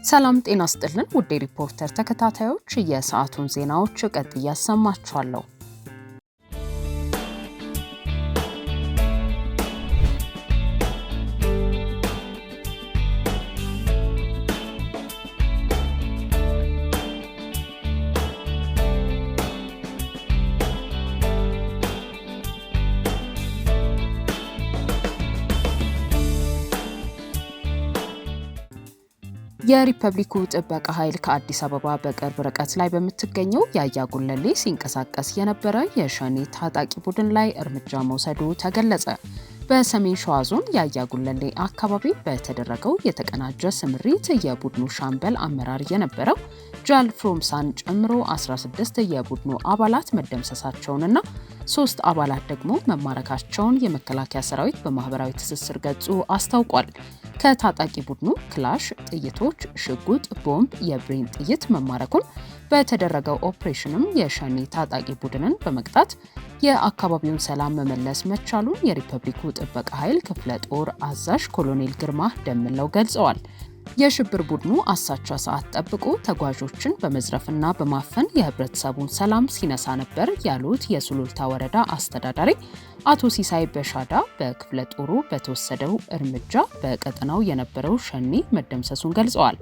ሰላም ጤና ይስጥልን ውድ ሪፖርተር ተከታታዮች የሰዓቱን ዜናዎች ቀጥዬ አሰማችኋለሁ። የሪፐብሊኩ ጥበቃ ኃይል ከአዲስ አበባ በቅርብ ርቀት ላይ በምትገኘው የአያ ጉለሌ ሲንቀሳቀስ የነበረ የሸኔ ታጣቂ ቡድን ላይ እርምጃ መውሰዱ ተገለጸ። በሰሜን ሸዋ ዞን የአያ ጉለሌ አካባቢ በተደረገው የተቀናጀ ስምሪት የቡድኑ ሻምበል አመራር የነበረው ጃል ፍሮምሳን ጨምሮ 16 የቡድኑ አባላት መደምሰሳቸውንና 3 አባላት ደግሞ መማረካቸውን የመከላከያ ሰራዊት በማህበራዊ ትስስር ገጹ አስታውቋል። ከታጣቂ ቡድኑ ክላሽ፣ ጥይቶች፣ ሽጉጥ፣ ቦምብ፣ የብሬን ጥይት መማረኩን በተደረገው ኦፕሬሽንም የሸኔ ታጣቂ ቡድንን በመቅጣት የአካባቢውን ሰላም መመለስ መቻሉን የሪፐብሊኩ ጥበቃ ኃይል ክፍለ ጦር አዛዥ ኮሎኔል ግርማ ደምለው ገልጸዋል። የሽብር ቡድኑ አሳቻ ሰዓት ጠብቆ ተጓዦችን በመዝረፍና በማፈን የህብረተሰቡን ሰላም ሲነሳ ነበር ያሉት የሱሉልታ ወረዳ አስተዳዳሪ አቶ ሲሳይ በሻዳ በክፍለ ጦሩ በተወሰደው እርምጃ በቀጠናው የነበረው ሸኔ መደምሰሱን ገልጸዋል።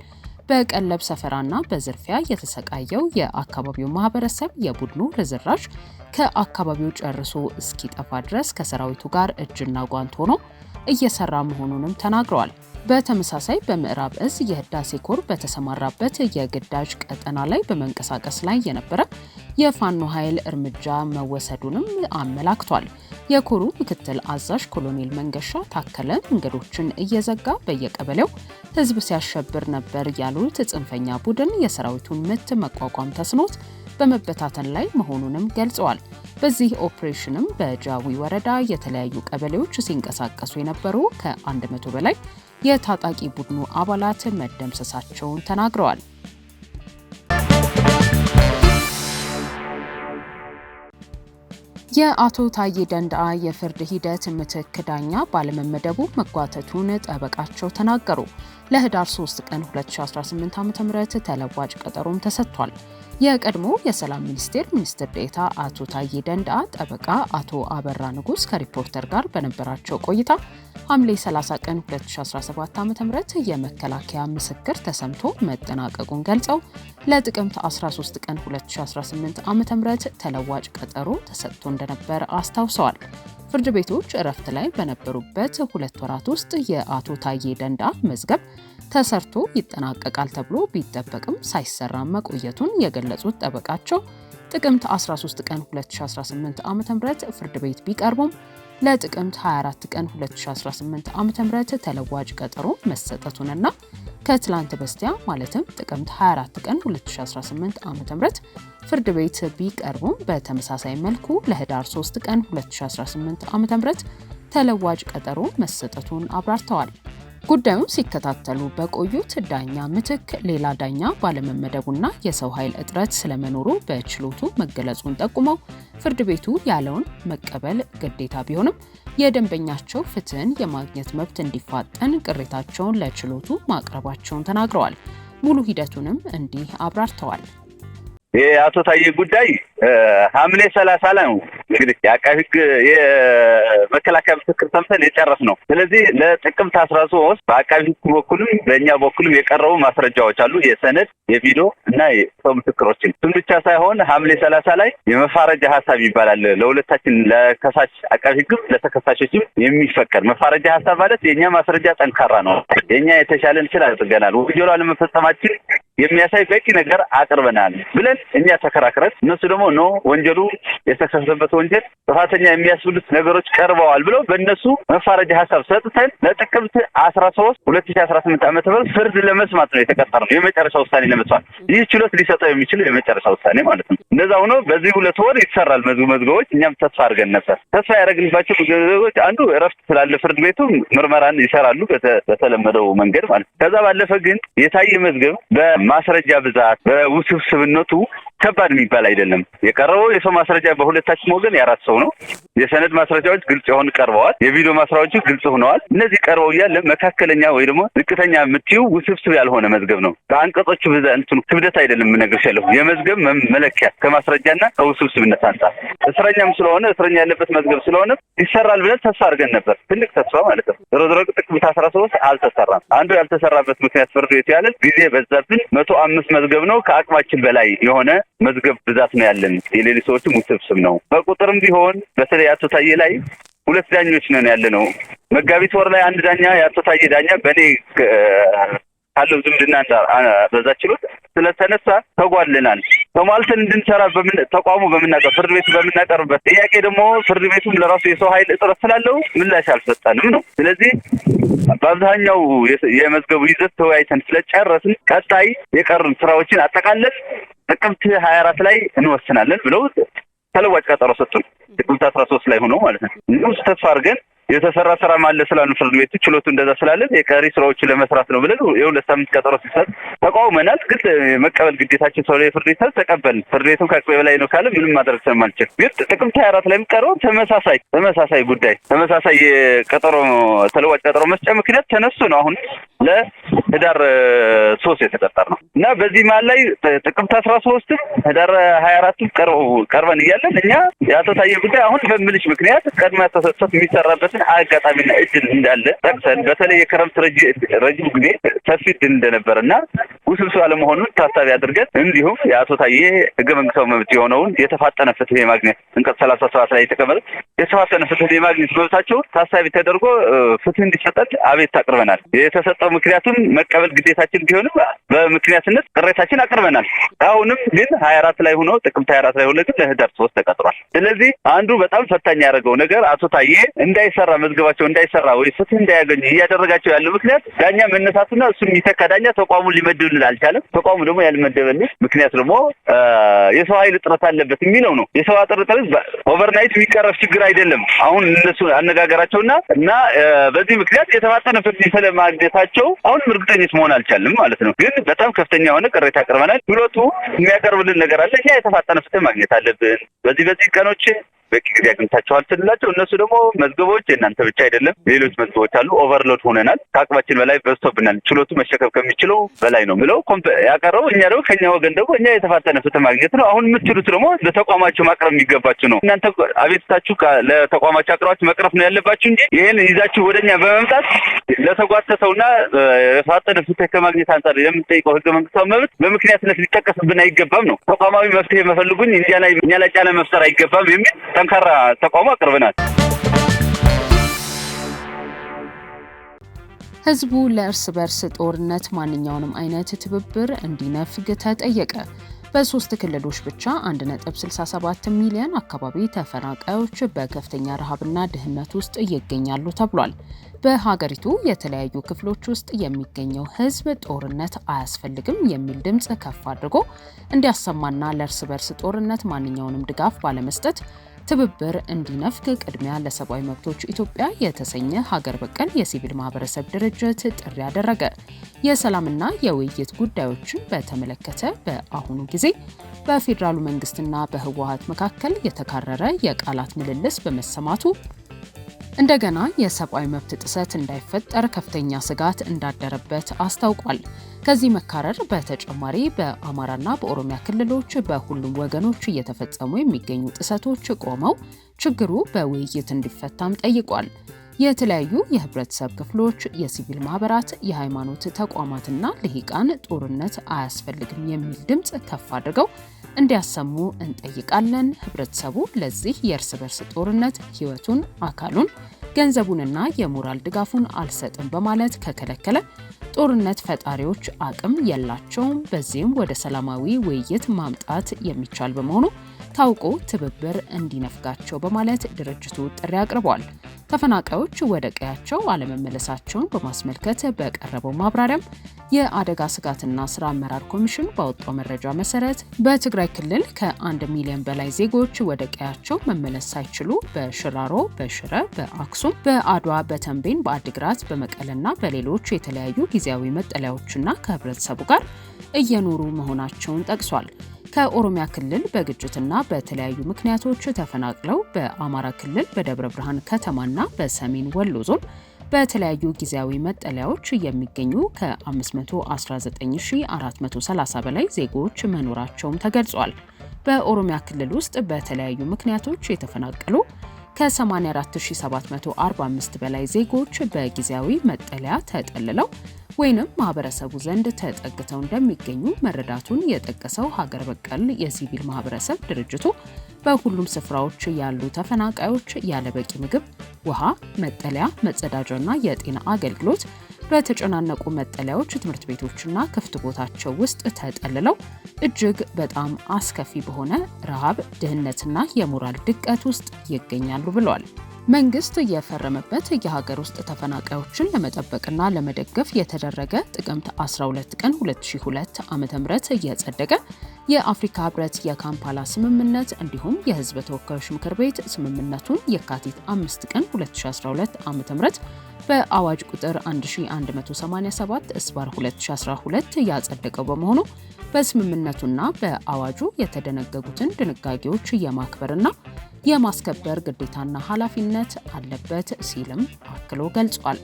በቀለብ ሰፈራና በዝርፊያ የተሰቃየው የአካባቢው ማህበረሰብ የቡድኑ ርዝራዥ ከአካባቢው ጨርሶ እስኪጠፋ ድረስ ከሰራዊቱ ጋር እጅና ጓንት ሆኖ እየሰራ መሆኑንም ተናግረዋል። በተመሳሳይ በምዕራብ እዝ የህዳሴ ኮር በተሰማራበት የግዳጅ ቀጠና ላይ በመንቀሳቀስ ላይ የነበረ የፋኖ ኃይል እርምጃ መወሰዱንም አመላክቷል። የኮሩ ምክትል አዛዥ ኮሎኔል መንገሻ ታከለ መንገዶችን እየዘጋ በየቀበሌው ህዝብ ሲያሸብር ነበር ያሉት ጽንፈኛ ቡድን የሰራዊቱን ምት መቋቋም ተስኖት በመበታተን ላይ መሆኑንም ገልጸዋል። በዚህ ኦፕሬሽንም በጃዊ ወረዳ የተለያዩ ቀበሌዎች ሲንቀሳቀሱ የነበሩ ከ100 በላይ የታጣቂ ቡድኑ አባላት መደምሰሳቸውን ተናግረዋል። የአቶ ታዬ ደንደአ የፍርድ ሂደት ምትክ ዳኛ ባለመመደቡ መጓተቱን ጠበቃቸው ተናገሩ። ለህዳር 3 ቀን 2018 ዓ.ም ተለዋጭ ቀጠሮም ተሰጥቷል። የቀድሞ የሰላም ሚኒስቴር ሚኒስትር ዴኤታ አቶ ታዬ ደንደአ ጠበቃ አቶ አበራ ንጉስ ከሪፖርተር ጋር በነበራቸው ቆይታ ሐምሌ 30 ቀን 2017 ዓ.ም የመከላከያ ምስክር ተሰምቶ መጠናቀቁን ገልጸው ለጥቅምት 13 ቀን 2018 ዓ.ም ተለዋጭ ቀጠሮ ተሰጥቶ እንደነበር አስታውሰዋል። ፍርድ ቤቶች እረፍት ላይ በነበሩበት 2 ወራት ውስጥ የአቶ ታዬ ደንደአ መዝገብ ተሰርቶ ይጠናቀቃል ተብሎ ቢጠበቅም ሳይሰራ መቆየቱን የገለጹት ጠበቃቸው ጥቅምት 13 ቀን 2018 ዓ.ም ፍርድ ቤት ቢቀርቡም ለጥቅምት 24 ቀን 2018 ዓ.ም ተለዋጭ ቀጠሮ መሰጠቱንና ከትላንት በስቲያ ማለትም ጥቅምት 24 ቀን 2018 ዓ.ም ፍርድ ቤት ቢቀርቡም በተመሳሳይ መልኩ ለህዳር 3 ቀን 2018 ዓ.ም ተለዋጭ ቀጠሮ መሰጠቱን አብራርተዋል። ጉዳዩን ሲከታተሉ በቆዩት ዳኛ ምትክ ሌላ ዳኛ ባለመመደቡና የሰው ኃይል እጥረት ስለመኖሩ በችሎቱ መገለጹን ጠቁመው ፍርድ ቤቱ ያለውን መቀበል ግዴታ ቢሆንም የደንበኛቸው ፍትህን የማግኘት መብት እንዲፋጠን ቅሬታቸውን ለችሎቱ ማቅረባቸውን ተናግረዋል። ሙሉ ሂደቱንም እንዲህ አብራርተዋል። የአቶ ታዬ ጉዳይ ሐምሌ 30 ላይ ነው እንግዲህ የአቃቤ ሕግ የመከላከያ ምስክር ሰምተን የጨረስነው። ስለዚህ ለጥቅምት 13 በአቃቤ ሕግ በኩልም በእኛ በኩልም የቀረቡ ማስረጃዎች አሉ፣ የሰነድ የቪዲዮ እና የሰው ምስክሮችን። እሱም ብቻ ሳይሆን ሐምሌ 30 ላይ የመፋረጃ ሀሳብ ይባላል ለሁለታችን ለከሳሽ አቃቤ ሕግም ለተከሳሾችም የሚፈቀድ መፋረጃ ሀሳብ ማለት የኛ ማስረጃ ጠንካራ ነው፣ የኛ የተሻለን እንችል አድርገናል፣ ወንጀሉ አለመፈጸማችን የሚያሳይ በቂ ነገር አቅርበናል ብለን እኛ ተከራክረን እነሱ ደግሞ ኖ ወንጀሉ የተከሰሰበት ወንጀል ጥፋተኛ የሚያስብሉት ነገሮች ቀርበዋል ብለው በእነሱ መፋረጃ ሀሳብ ሰጥተን ለጥቅምት 13 2018 ዓ.ም ፍርድ ለመስማት ነው የተቀጠረው፣ የመጨረሻ ውሳኔ ለመስማት። ይህ ችሎት ሊሰጠው የሚችለው የመጨረሻ ውሳኔ ማለት ነው። እንደዛ ሆኖ በዚህ 2 ወር ይሰራል መዝገቦች። እኛም ተስፋ አድርገን ነበር። ተስፋ ያደረግንባቸው መዝገቦች አንዱ እረፍት ስላለ ፍርድ ቤቱ ምርመራን ይሰራሉ በተለመደው መንገድ ማለት ነው። ከዛ ባለፈ ግን የታየ መዝገብ በማስረጃ ብዛት በውስብስብነቱ ከባድ የሚባል አይደለም። የቀረበው የሰው ማስረጃ በሁለታችን ወገን የ4 ሰው ነው። የሰነድ ማስረጃዎች ግልጽ የሆኑ ቀርበዋል። የቪዲዮ ማስረጃዎች ግልጽ ሆነዋል። እነዚህ ቀርበው እያለ መካከለኛ ወይ ደግሞ ዝቅተኛ የምትይው ውስብስብ ያልሆነ መዝገብ ነው። በአንቀጾቹ ክብደት አይደለም የምነግርሻለሁ። የመዝገብ መለኪያ ከማስረጃና ከውስብስብነት አንጻር እስረኛም ስለሆነ እስረኛ ያለበት መዝገብ ስለሆነ ይሰራል ብለን ተስፋ አድርገን ነበር። ትልቅ ተስፋ ማለት ነው። ዞሮ ጥቅምት 13 አልተሰራም። አንዱ ያልተሰራበት ምክንያት ፍርድ ቤቱ ያለን ጊዜ በዛብን 105 መዝገብ ነው። ከአቅማችን በላይ የሆነ መዝገብ ብዛት ነው ያለን። የሌሎች ሰዎችም ውስብስብ ነው። በቁጥርም ቢሆን በተለይ አቶ ታዬ ላይ 2 ዳኞች ነን ያለ ነው። መጋቢት ወር ላይ 1 ዳኛ የአቶ ታዬ ዳኛ በእኔ ካለው ዝምድና በዛ ችሎት ስለተነሳ ተጓልናል። ተሟልተን እንድንሰራ ተቋሙ ፍርድ ቤቱ በምናቀርብበት ጥያቄ ደግሞ ፍርድ ቤቱም ለራሱ የሰው ኃይል እጥረት ስላለው ምላሽ አልሰጠንም ነው። ስለዚህ በአብዛኛው የመዝገቡ ይዘት ተወያይተን ስለጨረስን ቀጣይ የቀሩን ስራዎችን አጠቃለን ጥቅምት 24 ላይ እንወስናለን ብለው ተለዋጭ ቀጠሮ ሰጡን። ጥቅምት 13 ላይ ሆኖ ማለት ነው። እኛም ተስፋ አድርገን የተሰራ ስራ ማለት ስላሉ ፍርድ ቤቱ ችሎቱ እንደዛ ስላለን የቀሪ ስራዎችን ለመስራት ነው ብለን የ2 ሳምንት ቀጠሮ ሲሰጥ ተቃውመናል። ግን መቀበል ግዴታችን ሰው የፍርድ ቤት ተቀበልን። ፍርድ ቤቱም ከአቅሜ በላይ ነው ካለ ምንም ማድረግ ስለማንችል ግን ጥቅምት 24 ላይ የሚቀረው ተመሳሳይ ጉዳይ ተመሳሳይ የቀጠሮ ተለዋጭ ቀጠሮ መስጫ ምክንያት ተነሱ ነው አሁን ለህዳር 3 የተቀጠር ነው እና በዚህ መሀል ላይ ጥቅምት 13 ህዳር 24 ቀርበን እያለን እኛ የአቶ ታዬ ጉዳይ አሁን በምልሽ ምክንያት ቀድማ ተሰጥቶት የሚሰራበትን አጋጣሚና እድል እንዳለ ጠቅሰን በተለይ የክረምት ረጅም ጊዜ ሰፊ እድል እንደነበረና ውስብስብ አለመሆኑን ታሳቢ አድርገን እንዲሁም የአቶ ታዬ ህገ መንግስታዊ መብት የሆነውን የተፋጠነ ፍትህ የማግኘት አንቀጽ 37 ላይ የተቀመጠ የተፋጠነ ፍትህ የማግኘት መብታቸው ታሳቢ ተደርጎ ፍትህ እንዲሰጠት አቤት አቅርበናል። የተሰጠው ምክንያቱም መቀበል ግዴታችን ቢሆንም በምክንያትነት ቅሬታችን አቅርበናል። አሁንም ግን 24 ላይ ሆኖ ጥቅምት 24 ላይ ሆኖ ግን ለህዳር 3 ተቀጥሯል። ስለዚህ አንዱ በጣም ፈታኝ ያደረገው ነገር አቶ ታዬ እንዳይሰራ መዝገባቸው እንዳይሰራ ወይ ፍትህ እንዳያገኙ እያደረጋቸው ያለው ምክንያት ዳኛ መነሳቱና እሱ የሚተካ ዳኛ ተቋሙን ሊመድብልን አልቻለም። ተቋሙ ደግሞ ያልመደበልን ምክንያት ደግሞ የሰው ኃይል እጥረት አለበት የሚለው ነው። የሰው እጥረት ኦቨርናይት የሚቀረፍ ችግር አይደለም። አሁን እነሱ አነጋገራቸውና በዚህ ምክንያት የተፋጠነ ፍትህ ስለማግኘታቸው አሁን እርግጠኞች መሆን አልቻልንም ማለት ነው። ግን በጣም ከፍተኛ የሆነ ቅሬታ አቅርበናል። ችሎቱ የሚያቀርብልን ነገር አለ። እኛ የተፋጠነ ፍትህ ማግኘት አለብን። በዚህ ቀኖች በቂ ጊዜ አግኝታችኋል ስንላቸው እነሱ ደግሞ መዝገቦች የእናንተ ብቻ አይደለም ሌሎች መዝገቦች አሉ፣ ኦቨርሎድ ሆነናል፣ ከአቅማችን በላይ በዝቶብናል፣ ችሎቱ መሸከም ከሚችለው በላይ ነው ብለው ያቀረቡ። እኛ ደግሞ ከኛ ወገን ደግሞ እኛ የተፋጠነ ፍትህ ማግኘት ነው አሁን የምትሉት ደግሞ ለተቋማቸው ማቅረብ የሚገባችሁ ነው። እናንተ አቤቱታችሁ ለተቋማቸው አቅርባችሁ መቅረፍ ነው ያለባችሁ እንጂ ይህን ይዛችሁ ወደኛ በመምጣት ለተጓተተውና የተፋጠነ ፍትህ ከማግኘት አንጻር የምንጠይቀው ህገ መንግስታዊ መብት በምክንያትነት ሊጠቀስብን አይገባም ነው። ተቋማዊ መፍትሄ መፈልጉኝ እኛ ላይ ጫና መፍጠር አይገባም የሚል ጠንካራ ተቋሙ አቅርበናል። ህዝቡ ለእርስ በርስ ጦርነት ማንኛውንም አይነት ትብብር እንዲነፍግ ተጠየቀ። በ3 ክልሎች ብቻ 1.67 ሚሊዮን አካባቢ ተፈናቃዮች በከፍተኛ ረሃብና ድህነት ውስጥ ይገኛሉ ተብሏል። በሀገሪቱ የተለያዩ ክፍሎች ውስጥ የሚገኘው ህዝብ ጦርነት አያስፈልግም የሚል ድምፅ ከፍ አድርጎ እንዲያሰማና ለእርስ በርስ ጦርነት ማንኛውንም ድጋፍ ባለመስጠት ትብብር እንዲነፍግ ቅድሚያ ለሰብአዊ መብቶች ኢትዮጵያ የተሰኘ ሀገር በቀል የሲቪል ማህበረሰብ ድርጅት ጥሪ ያደረገ። የሰላምና የውይይት ጉዳዮችን በተመለከተ በአሁኑ ጊዜ በፌዴራሉ መንግስትና በህወሓት መካከል የተካረረ የቃላት ምልልስ በመሰማቱ እንደገና የሰብአዊ መብት ጥሰት እንዳይፈጠር ከፍተኛ ስጋት እንዳደረበት አስታውቋል። ከዚህ መካረር በተጨማሪ በአማራና በኦሮሚያ ክልሎች በሁሉም ወገኖች እየተፈጸሙ የሚገኙ ጥሰቶች ቆመው ችግሩ በውይይት እንዲፈታም ጠይቋል። የተለያዩ የህብረተሰብ ክፍሎች፣ የሲቪል ማህበራት፣ የሃይማኖት ተቋማትና ልሂቃን ጦርነት አያስፈልግም የሚል ድምፅ ከፍ አድርገው እንዲያሰሙ እንጠይቃለን። ህብረተሰቡ ለዚህ የእርስ በርስ ጦርነት ህይወቱን፣ አካሉን፣ ገንዘቡንና የሞራል ድጋፉን አልሰጥም በማለት ከከለከለ ጦርነት ፈጣሪዎች አቅም የላቸውም። በዚህም ወደ ሰላማዊ ውይይት ማምጣት የሚቻል በመሆኑ ታውቆ ትብብር እንዲነፍጋቸው በማለት ድርጅቱ ጥሪ አቅርቧል። ተፈናቃዮች ወደ ቀያቸው አለመመለሳቸውን በማስመልከት በቀረበው ማብራሪያም የአደጋ ስጋትና ስራ አመራር ኮሚሽን ባወጣው መረጃ መሰረት በትግራይ ክልል ከ1 ሚሊዮን በላይ ዜጎች ወደ ቀያቸው መመለስ ሳይችሉ በሽራሮ፣ በሽረ፣ በአክሱም፣ በአድዋ፣ በተንቤን፣ በአድግራት፣ በመቀለና በሌሎች የተለያዩ ጊዜያዊ መጠለያዎችና ከህብረተሰቡ ጋር እየኖሩ መሆናቸውን ጠቅሷል። ከኦሮሚያ ክልል በግጭትና በተለያዩ ምክንያቶች ተፈናቅለው በአማራ ክልል በደብረ ብርሃን ከተማና በሰሜን ወሎ ዞን በተለያዩ ጊዜያዊ መጠለያዎች የሚገኙ ከ519430 በላይ ዜጎች መኖራቸውም ተገልጿል። በኦሮሚያ ክልል ውስጥ በተለያዩ ምክንያቶች የተፈናቀሉ ከ84745 በላይ ዜጎች በጊዜያዊ መጠለያ ተጠልለው ወይንም ማህበረሰቡ ዘንድ ተጠግተው እንደሚገኙ መረዳቱን የጠቀሰው ሀገር በቀል የሲቪል ማህበረሰብ ድርጅቱ በሁሉም ስፍራዎች ያሉ ተፈናቃዮች ያለበቂ ምግብ፣ ውሃ፣ መጠለያ፣ መጸዳጃና የጤና አገልግሎት በተጨናነቁ መጠለያዎች፣ ትምህርት ቤቶችና ክፍት ቦታቸው ውስጥ ተጠልለው እጅግ በጣም አስከፊ በሆነ ረሃብ፣ ድህነትና የሞራል ድቀት ውስጥ ይገኛሉ ብለዋል። መንግስት የፈረመበት የሀገር ውስጥ ተፈናቃዮችን ለመጠበቅና ለመደገፍ የተደረገ ጥቅምት 12 ቀን 2002 ዓ.ም የጸደቀ የአፍሪካ ህብረት የካምፓላ ስምምነት እንዲሁም የህዝብ ተወካዮች ምክር ቤት ስምምነቱን የካቲት 5 ቀን 2012 ዓ.ም በአዋጅ ቁጥር 1187/2012 ያጸደቀው በመሆኑ በስምምነቱና በአዋጁ የተደነገጉትን ድንጋጌዎች የማክበርና የማስከበር ግዴታና ኃላፊነት አለበት ሲልም አክሎ ገልጿል።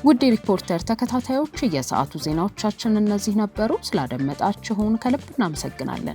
ውድ ሪፖርተር ተከታታዮች የሰዓቱ ዜናዎቻችን እነዚህ ነበሩ። ስላደመጣችሁን ከልብ እናመሰግናለን።